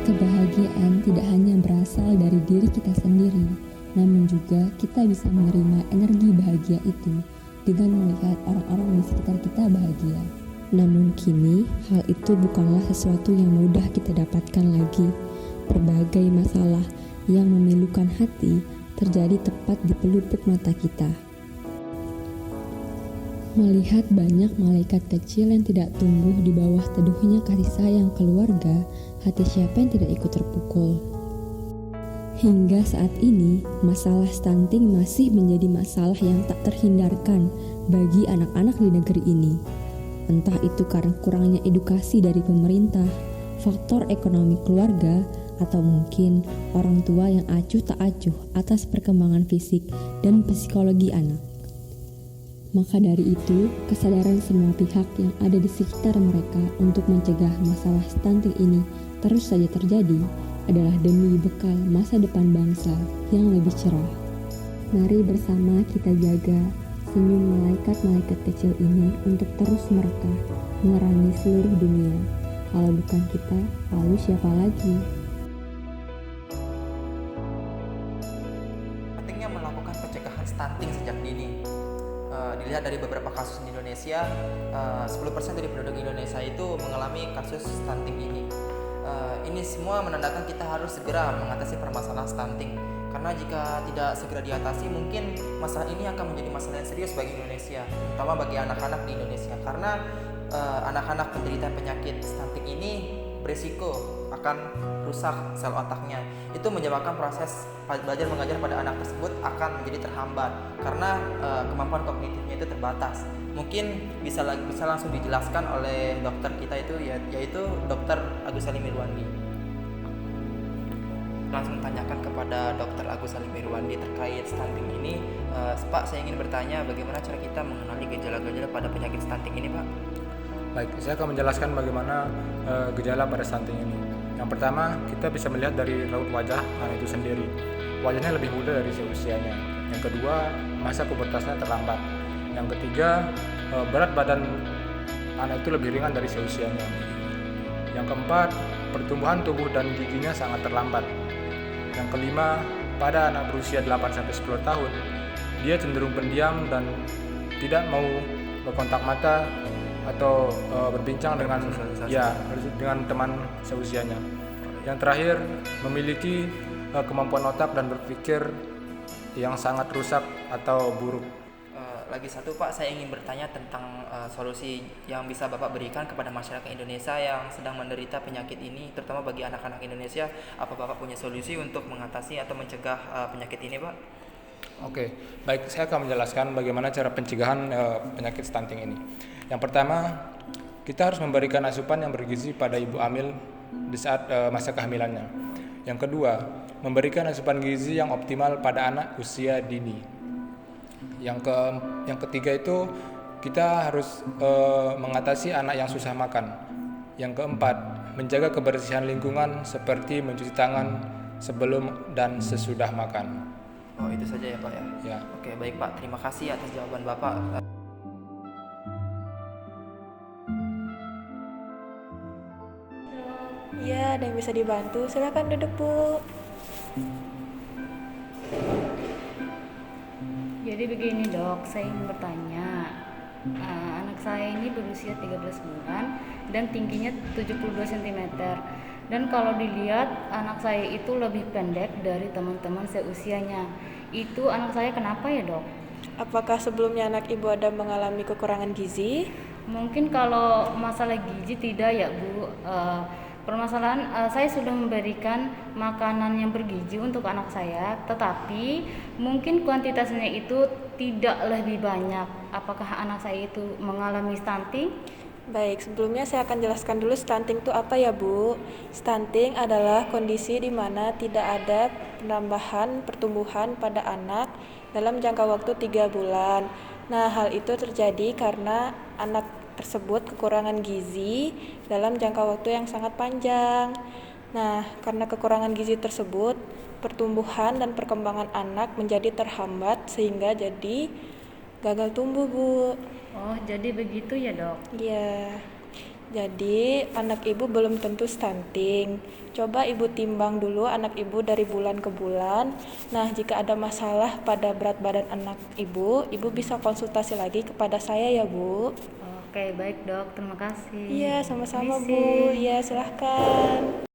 Kebahagiaan tidak hanya berasal dari diri kita sendiri, namun juga kita bisa menerima energi bahagia itu dengan melihat orang-orang di sekitar kita bahagia. Namun kini, hal itu bukanlah sesuatu yang mudah kita dapatkan lagi. Berbagai masalah yang memilukan hati terjadi tepat di pelupuk mata kita. Melihat banyak malaikat kecil yang tidak tumbuh di bawah teduhnya kasih sayang keluarga, hati siapa yang tidak ikut terpukul? Hingga saat ini, masalah stunting masih menjadi masalah yang tak terhindarkan bagi anak-anak di negeri ini. Entah itu karena kurangnya edukasi dari pemerintah, faktor ekonomi keluarga, atau mungkin orang tua yang acuh tak acuh atas perkembangan fisik dan psikologi anak. Maka dari itu, kesadaran semua pihak yang ada di sekitar mereka untuk mencegah masalah stunting ini terus saja terjadi adalah demi bekal masa depan bangsa yang lebih cerah. Mari bersama kita jaga senyum malaikat-malaikat kecil ini untuk terus mereka menerangi seluruh dunia. Kalau bukan kita, lalu siapa lagi? Pentingnya melakukan pencegahan stunting sejak dini. Dilihat dari beberapa kasus di Indonesia, 10% dari penduduk Indonesia itu mengalami kasus stunting ini. Ini semua menandakan kita harus segera mengatasi permasalahan stunting. Karena jika tidak segera diatasi, mungkin masalah ini akan menjadi masalah yang serius bagi Indonesia, terutama bagi anak-anak di Indonesia. Karena anak-anak penderita penyakit stunting ini berisiko akan rusak sel otaknya. Itu menyebabkan proses belajar mengajar pada anak tersebut akan menjadi terhambat karena kemampuan kognitifnya itu terbatas. Mungkin bisa langsung dijelaskan oleh dokter kita itu yaitu Dr. Agus Salim Irwandi. Langsung tanyakan kepada Dr. Agus Salim Irwandi terkait stunting ini. Pak, saya ingin bertanya bagaimana cara kita mengenali gejala-gejala pada penyakit stunting ini, Pak? Baik, saya akan menjelaskan bagaimana gejala pada stunting ini. Yang pertama, kita bisa melihat dari raut wajah anak itu sendiri. Wajahnya lebih muda dari seusianya. Yang kedua, masa pubertasnya terlambat. Yang ketiga, berat badan anak itu lebih ringan dari seusianya. Yang keempat, pertumbuhan tubuh dan giginya sangat terlambat. Yang kelima, pada anak berusia 8-10 tahun, dia cenderung pendiam dan tidak mau berkontak mata atau berbincang dengan teman seusianya. Yang terakhir, memiliki kemampuan otak dan berpikir yang sangat rusak atau buruk. Lagi satu, Pak, saya ingin bertanya tentang solusi yang bisa Bapak berikan kepada masyarakat Indonesia yang sedang menderita penyakit ini, terutama bagi anak-anak Indonesia. Apa Bapak punya solusi untuk mengatasi atau mencegah penyakit ini, Pak? Oke, baik, saya akan menjelaskan bagaimana cara pencegahan penyakit stunting ini. Yang pertama, kita harus memberikan asupan yang bergizi pada ibu hamil di saat masa kehamilannya. Yang kedua, memberikan asupan gizi yang optimal pada anak usia dini. Yang ketiga itu kita harus mengatasi anak yang susah makan. Yang keempat, menjaga kebersihan lingkungan seperti mencuci tangan sebelum dan sesudah makan. Oh, itu saja ya, Pak ya? Ya. Oke, baik, Pak. Terima kasih atas jawaban Bapak. Ya, ada yang bisa dibantu. Silakan duduk, Bu. Jadi begini, Dok, saya ingin bertanya. Anak saya ini berusia 13 bulan dan tingginya 72 cm. Dan kalau dilihat anak saya itu lebih pendek dari teman-teman seusianya. Itu anak saya kenapa ya, Dok? Apakah sebelumnya anak Ibu ada mengalami kekurangan gizi? Mungkin kalau masalah gizi tidak ya, Bu. Permasalahan saya sudah memberikan makanan yang bergizi untuk anak saya, tetapi mungkin kuantitasnya itu tidak lebih banyak. Apakah anak saya itu mengalami stunting? Baik, sebelumnya saya akan jelaskan dulu stunting itu apa ya, Bu. Stunting adalah kondisi di mana tidak ada penambahan pertumbuhan pada anak dalam jangka waktu 3 bulan. Nah, hal itu terjadi karena anak tersebut kekurangan gizi dalam jangka waktu yang sangat panjang. Nah, karena kekurangan gizi tersebut, pertumbuhan dan perkembangan anak menjadi terhambat sehingga jadi gagal tumbuh, Bu. Oh, jadi begitu ya, Dok? Iya. Jadi, anak ibu belum tentu stunting. Coba ibu timbang dulu anak ibu dari bulan ke bulan. Nah, jika ada masalah pada berat badan anak ibu bisa konsultasi lagi kepada saya ya, Bu. Oke, baik dok, terima kasih. Iya, sama-sama Bu. Permisi. Iya, silahkan.